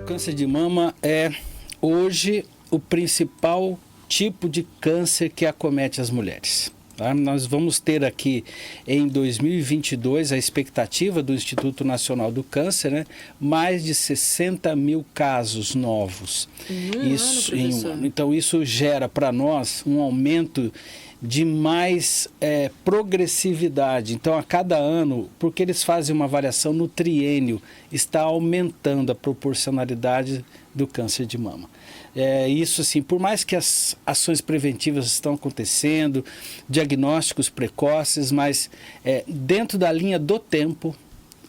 câncer de mama é hoje o principal tipo de câncer que acomete as mulheres. Tá? Nós vamos ter aqui em 2022 a expectativa do Instituto Nacional do Câncer, né? Mais de 60 mil casos novos. Em um ano. Então isso gera para nós um aumento de mais progressividade. Então, a cada ano, porque eles fazem uma variação no triênio, está aumentando a proporcionalidade do câncer de mama. Isso assim, por mais que as ações preventivas estão acontecendo, diagnósticos precoces, mas dentro da linha do tempo,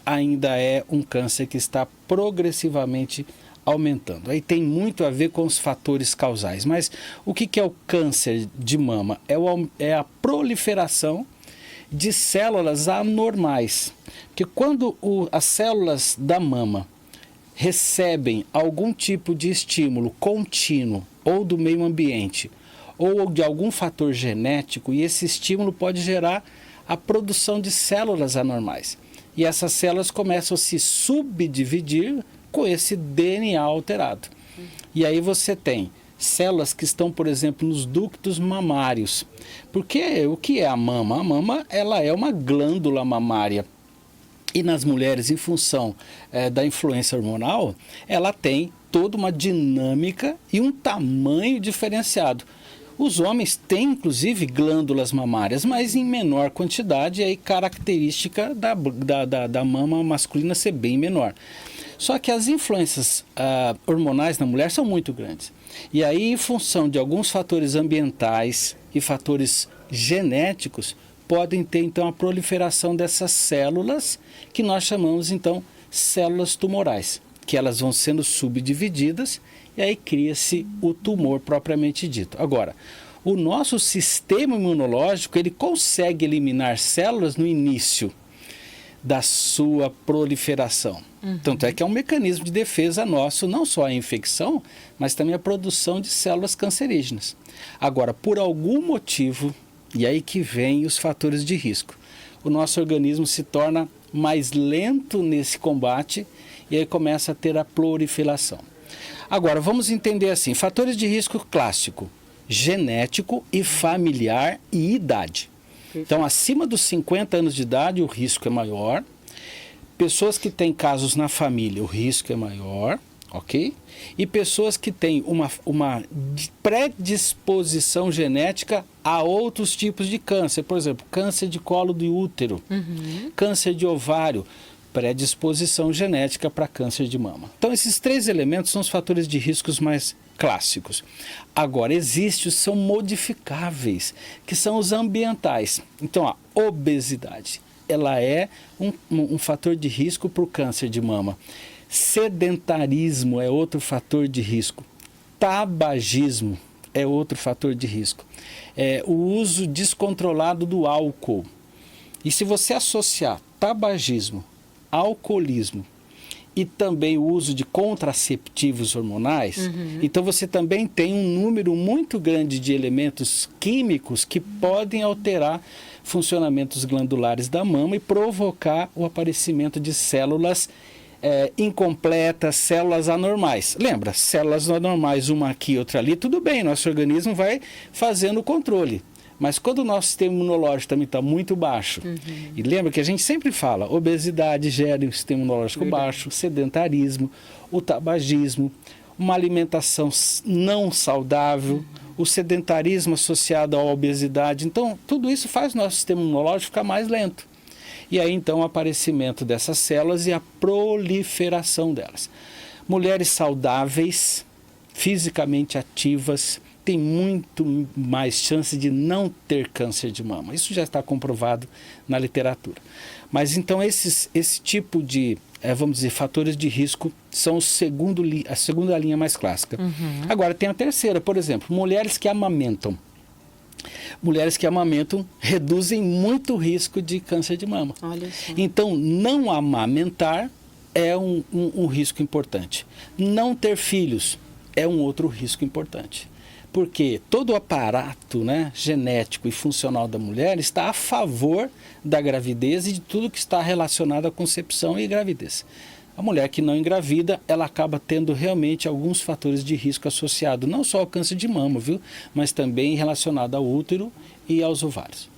ainda é um câncer que está progressivamente aumentando. Aí tem muito a ver com os fatores causais. Mas o que é o câncer de mama? É a proliferação de células anormais. Porque quando as células da mama recebem algum tipo de estímulo contínuo ou do meio ambiente ou de algum fator genético, e esse estímulo pode gerar a produção de células anormais. E essas células começam a se subdividir com esse DNA alterado. E aí você tem células que estão, por exemplo, nos ductos mamários. Porque o que é a mama? A mama, ela é uma glândula mamária. E nas mulheres, em função da influência hormonal, ela tem toda uma dinâmica e um tamanho diferenciado. Os homens têm, inclusive, glândulas mamárias, mas em menor quantidade, e aí característica da mama masculina ser bem menor. Só que as influências hormonais na mulher são muito grandes. E aí, em função de alguns fatores ambientais e fatores genéticos, podem ter, então, a proliferação dessas células, que nós chamamos, então, células tumorais, que elas vão sendo subdivididas e aí cria-se o tumor propriamente dito. Agora, o nosso sistema imunológico, ele consegue eliminar células no início da sua proliferação. Tanto é que é um mecanismo de defesa nosso, não só a infecção, mas também a produção de células cancerígenas. Agora, por algum motivo, e aí que vem os fatores de risco, o nosso organismo se torna mais lento nesse combate e aí começa a ter a proliferação. Agora, vamos entender assim, fatores de risco clássico, genético e familiar e idade. Então, acima dos 50 anos de idade, o risco é maior. Pessoas que têm casos na família, o risco é maior, ok? E pessoas que têm uma predisposição genética a outros tipos de câncer. Por exemplo, câncer de colo do útero, câncer de ovário, predisposição genética para câncer de mama. Então, esses três elementos são os fatores de riscos mais clássicos. Agora, são modificáveis, que são os ambientais. Então, a obesidade, ela é um fator de risco para o câncer de mama. Sedentarismo é outro fator de risco. Tabagismo é outro fator de risco. O uso descontrolado do álcool. E se você associar tabagismo, alcoolismo e também o uso de contraceptivos hormonais, então você também tem um número muito grande de elementos químicos que podem alterar funcionamentos glandulares da mama e provocar o aparecimento de células incompletas, células anormais. Lembra, células anormais, uma aqui, outra ali, tudo bem, nosso organismo vai fazendo o controle. Mas quando o nosso sistema imunológico também está muito baixo, e lembra que a gente sempre fala, obesidade gera um sistema imunológico baixo, sedentarismo, o tabagismo, uma alimentação não saudável, o sedentarismo associado à obesidade. Então, tudo isso faz o nosso sistema imunológico ficar mais lento. E aí, então, o aparecimento dessas células e a proliferação delas. Mulheres saudáveis, fisicamente ativas, tem muito mais chance de não ter câncer de mama. Isso já está comprovado na literatura. Mas então esse tipo de, vamos dizer, fatores de risco são a segunda linha mais clássica. Agora tem a terceira, por exemplo, mulheres que amamentam. Mulheres que amamentam reduzem muito o risco de câncer de mama. Olha só. Então, não amamentar é um risco importante. Não ter filhos é um outro risco importante. Porque todo o aparato, né, genético e funcional da mulher está a favor da gravidez e de tudo que está relacionado à concepção e gravidez. A mulher que não engravida, ela acaba tendo realmente alguns fatores de risco associados, não só ao câncer de mama, viu? Mas também relacionado ao útero e aos ovários.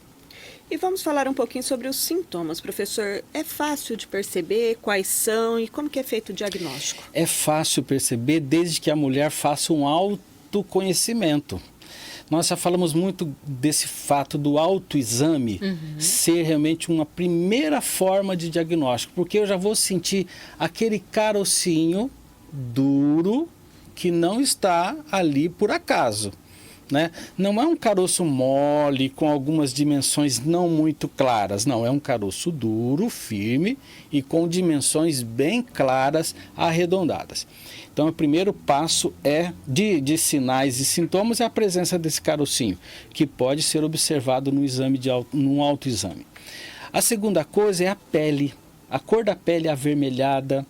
E vamos falar um pouquinho sobre os sintomas, professor. É fácil de perceber quais são e como que é feito o diagnóstico? É fácil perceber desde que a mulher faça um autoconhecimento. Nós já falamos muito desse fato do autoexame ser realmente uma primeira forma de diagnóstico, porque eu já vou sentir aquele carocinho duro que não está ali por acaso. Né? Não é um caroço mole com algumas dimensões não muito claras, não, é um caroço duro, firme e com dimensões bem claras, arredondadas. Então, o primeiro passo de sinais e sintomas é a presença desse carocinho, que pode ser observado num autoexame. A segunda coisa é a pele, a cor da pele avermelhada,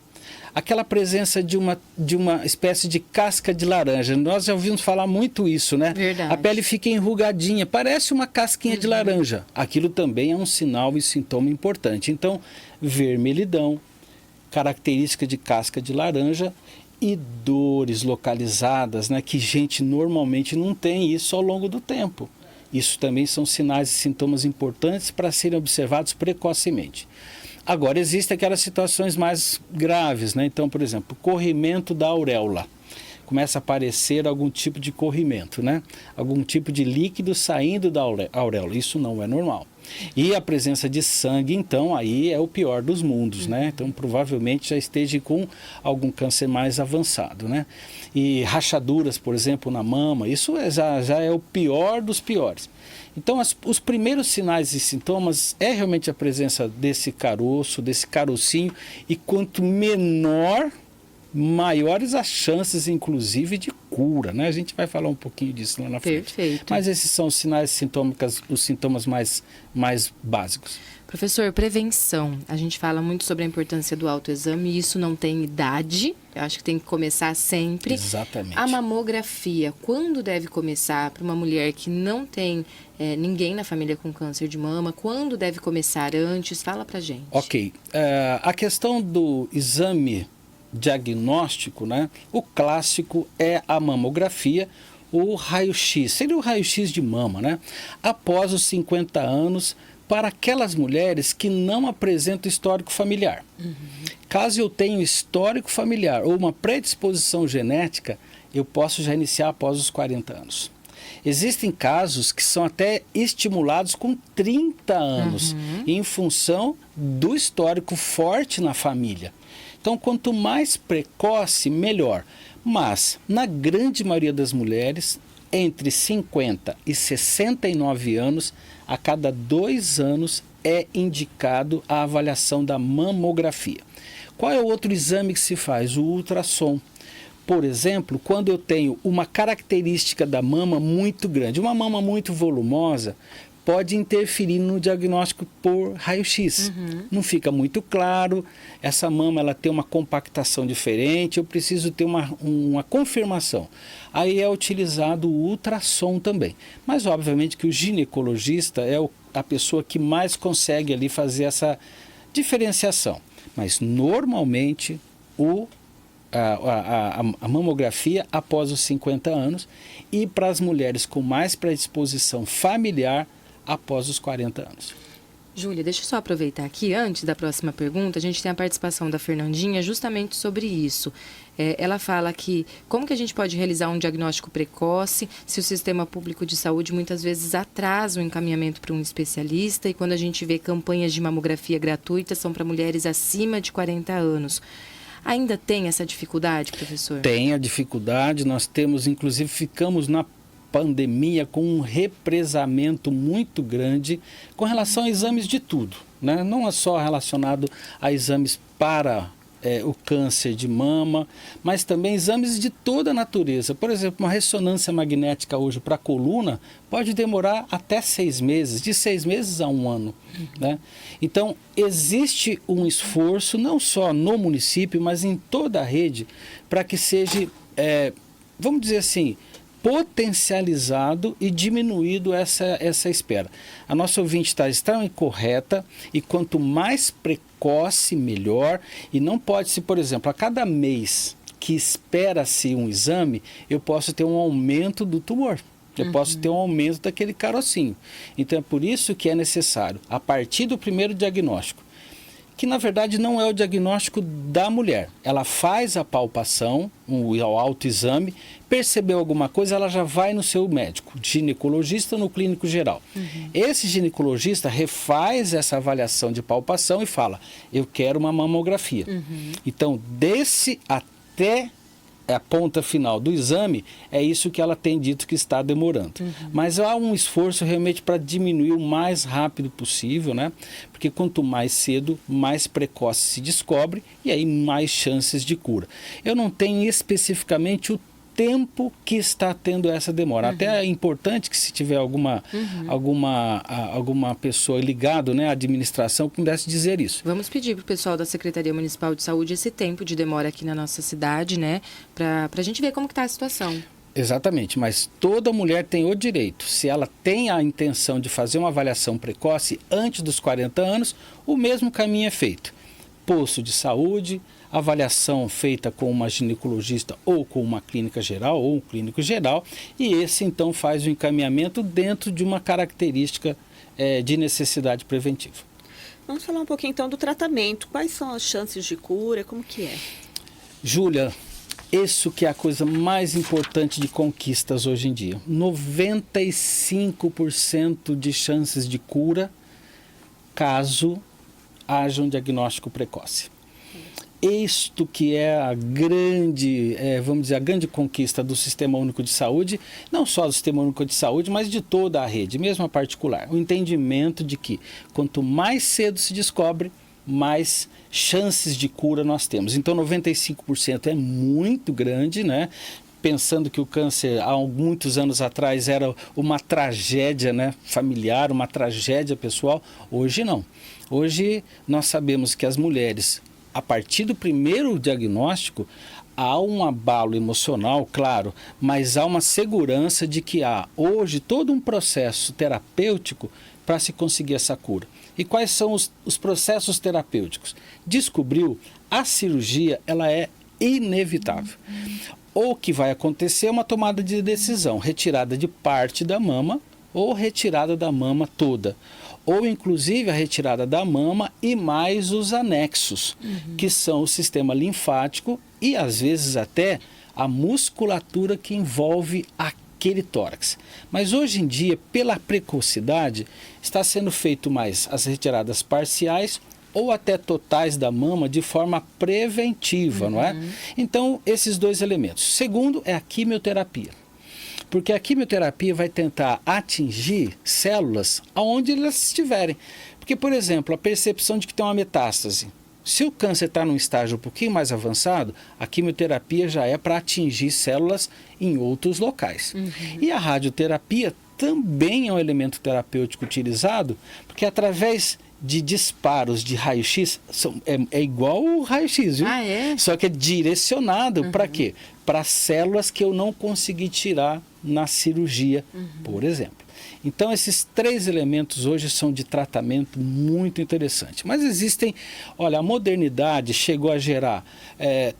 aquela presença de uma espécie de casca de laranja. Nós já ouvimos falar muito isso, né? Verdade. A pele fica enrugadinha, parece uma casquinha de laranja. Aquilo também é um sinal e sintoma importante. Então, vermelhidão, característica de casca de laranja e dores localizadas, né? Que gente normalmente não tem isso ao longo do tempo. Isso também são sinais e sintomas importantes para serem observados precocemente. Agora, existem aquelas situações mais graves, né? Então, por exemplo, corrimento da auréola. Começa a aparecer algum tipo de corrimento, né? Algum tipo de líquido saindo da auréola. Isso não é normal. E a presença de sangue, então, aí é o pior dos mundos, né? Então, provavelmente já esteja com algum câncer mais avançado, né? E rachaduras, por exemplo, na mama, isso já é o pior dos piores. Então, os primeiros sinais e sintomas é realmente a presença desse caroço, desse carocinho, e quanto menor, maiores as chances, inclusive, de cura, né? A gente vai falar um pouquinho disso lá na frente. Perfeito. Mas esses são os sinais sintômicos, os sintomas mais básicos. Professor, prevenção. A gente fala muito sobre a importância do autoexame e isso não tem idade. Eu acho que tem que começar sempre. Exatamente. A mamografia, quando deve começar para uma mulher que não tem ninguém na família com câncer de mama? Quando deve começar antes? Fala pra gente. Ok. A questão do exame diagnóstico, né? O clássico é a mamografia, o raio-x. Seria o raio-x de mama, né? Após os 50 anos, para aquelas mulheres que não apresentam histórico familiar. Caso eu tenha histórico familiar ou uma predisposição genética, eu posso já iniciar após os 40 anos. Existem casos que são até estimulados com 30 anos, em função do histórico forte na família. Então, quanto mais precoce, melhor. Mas, na grande maioria das mulheres, entre 50 e 69 anos, a cada 2 anos é indicado a avaliação da mamografia. Qual é o outro exame que se faz? O ultrassom. Por exemplo, quando eu tenho uma característica da mama muito grande, uma mama muito volumosa, pode interferir no diagnóstico por raio-x. Não fica muito claro, essa mama ela tem uma compactação diferente, eu preciso ter uma confirmação. Aí é utilizado o ultrassom também. Mas obviamente que o ginecologista é a pessoa que mais consegue ali fazer essa diferenciação. Mas normalmente a mamografia após os 50 anos e para as mulheres com mais predisposição familiar após os 40 anos. Júlia, deixa eu só aproveitar aqui, antes da próxima pergunta, a gente tem a participação da Fernandinha justamente sobre isso. Ela fala que como que a gente pode realizar um diagnóstico precoce se o sistema público de saúde muitas vezes atrasa o encaminhamento para um especialista e quando a gente vê campanhas de mamografia gratuitas são para mulheres acima de 40 anos. Ainda tem essa dificuldade, professor? Tem a dificuldade, nós temos, inclusive, ficamos na pandemia com um represamento muito grande com relação a exames de tudo, né? Não é só relacionado a exames para o câncer de mama, mas também exames de toda a natureza. Por exemplo, uma ressonância magnética hoje para a coluna pode demorar até 6 meses, de 6 meses a 1 ano. Né? Então, existe um esforço, não só no município, mas em toda a rede, para que seja, vamos dizer assim, potencializado e diminuído essa espera. A nossa ouvinte está extremamente correta e quanto mais precoce, melhor. E não pode-se, por exemplo, a cada mês que espera-se um exame, eu posso ter um aumento do tumor. Eu posso ter um aumento daquele carocinho. Então é por isso que é necessário, a partir do primeiro diagnóstico, que na verdade não é o diagnóstico da mulher. Ela faz a palpação, o autoexame, percebeu alguma coisa, ela já vai no seu médico, ginecologista ou no clínico geral. Esse ginecologista refaz essa avaliação de palpação e fala, eu quero uma mamografia. Então, desse até a ponta final do exame, é isso que ela tem dito que está demorando. Mas há um esforço realmente para diminuir o mais rápido possível, né? Porque quanto mais cedo, mais precoce se descobre e aí mais chances de cura. Eu não tenho especificamente o tempo que está tendo essa demora. Até é importante que se tiver alguma pessoa ligada, né, à administração, que pudesse dizer isso. Vamos pedir para o pessoal da Secretaria Municipal de Saúde esse tempo de demora aqui na nossa cidade, né, para a gente ver como que está a situação. Exatamente, mas toda mulher tem o direito, se ela tem a intenção de fazer uma avaliação precoce antes dos 40 anos, o mesmo caminho é feito. Posto de saúde, avaliação feita com uma ginecologista ou com uma clínica geral ou um clínico geral, e esse então faz o encaminhamento dentro de uma característica de necessidade preventiva. Vamos falar um pouquinho então do tratamento. Quais são as chances de cura? Como que é? Júlia, isso que é a coisa mais importante de conquistas hoje em dia. 95% de chances de cura caso haja um diagnóstico precoce. Isto que é a grande, vamos dizer, a grande conquista do Sistema Único de Saúde, não só do Sistema Único de Saúde, mas de toda a rede, mesmo a particular. O entendimento de que quanto mais cedo se descobre, mais chances de cura nós temos. Então 95% é muito grande, né? Pensando que o câncer há muitos anos atrás era uma tragédia, né, familiar, uma tragédia pessoal, hoje não. Hoje nós sabemos que as mulheres, a partir do primeiro diagnóstico, há um abalo emocional, claro, mas há uma segurança de que há hoje todo um processo terapêutico para se conseguir essa cura. E quais são os processos terapêuticos? Descobriu, a cirurgia ela é inevitável. O que vai acontecer é uma tomada de decisão, retirada de parte da mama ou retirada da mama toda. Ou inclusive a retirada da mama e mais os anexos, que são o sistema linfático e às vezes até a musculatura que envolve aquele tórax. Mas hoje em dia, pela precocidade, está sendo feito mais as retiradas parciais ou até totais da mama de forma preventiva, não é? Então, esses dois elementos. Segundo é a quimioterapia. Porque a quimioterapia vai tentar atingir células aonde elas estiverem. Porque, por exemplo, a percepção de que tem uma metástase. Se o câncer está num estágio um pouquinho mais avançado, a quimioterapia já é para atingir células em outros locais. E a radioterapia também é um elemento terapêutico utilizado, porque através de disparos de raio-x, é igual o raio-x, viu? Ah, é? Só que é direcionado para quê? Para células que eu não consegui tirar na cirurgia, por exemplo. Então, esses três elementos hoje são de tratamento muito interessante. Mas existem, olha, a modernidade chegou a gerar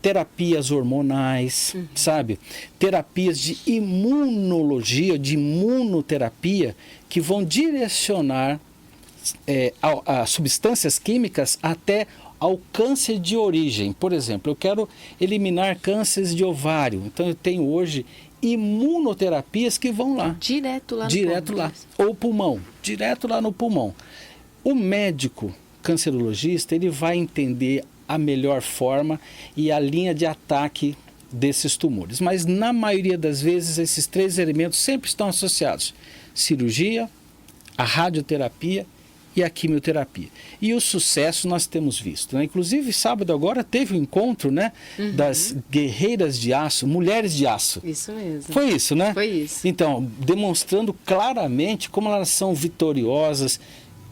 terapias hormonais, sabe? Terapias de imunologia, de imunoterapia, que vão direcionar a substâncias químicas até ao câncer de origem. Por exemplo, eu quero eliminar cânceres de ovário. Então, eu tenho hoje imunoterapias que vão lá. Direto lá no Direto lá. Ou pulmão. Direto lá no pulmão. O médico cancerologista, ele vai entender a melhor forma e a linha de ataque desses tumores. Mas, na maioria das vezes, esses três elementos sempre estão associados. Cirurgia, a radioterapia e a quimioterapia. E o sucesso nós temos visto, né? Inclusive, sábado agora teve um encontro, né, das guerreiras de aço, mulheres de aço. Isso mesmo. Foi isso, né? Foi isso. Então, demonstrando claramente como elas são vitoriosas,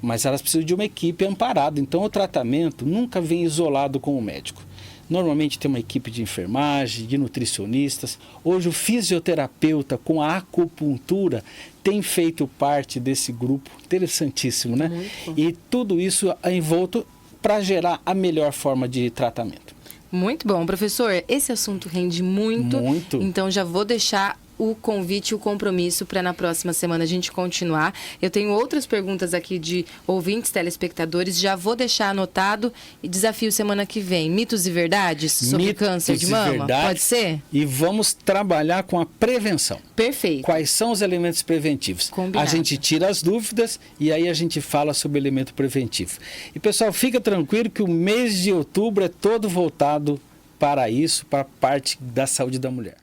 mas elas precisam de uma equipe amparada. Então, o tratamento nunca vem isolado com o médico. Normalmente tem uma equipe de enfermagem, de nutricionistas. Hoje o fisioterapeuta com a acupuntura tem feito parte desse grupo. Interessantíssimo, né? E tudo isso é envolto para gerar a melhor forma de tratamento. Muito bom, professor. Esse assunto rende muito. Muito. Então já vou deixar o convite, o compromisso para na próxima semana a gente continuar. Eu tenho outras perguntas aqui de ouvintes, telespectadores, já vou deixar anotado e desafio semana que vem. Mitos e verdades sobre câncer de mama? Pode ser? E vamos trabalhar com a prevenção. Perfeito. Quais são os elementos preventivos? Combinado. A gente tira as dúvidas e aí a gente fala sobre o elemento preventivo. E pessoal, fica tranquilo que o mês de outubro é todo voltado para isso, para a parte da saúde da mulher.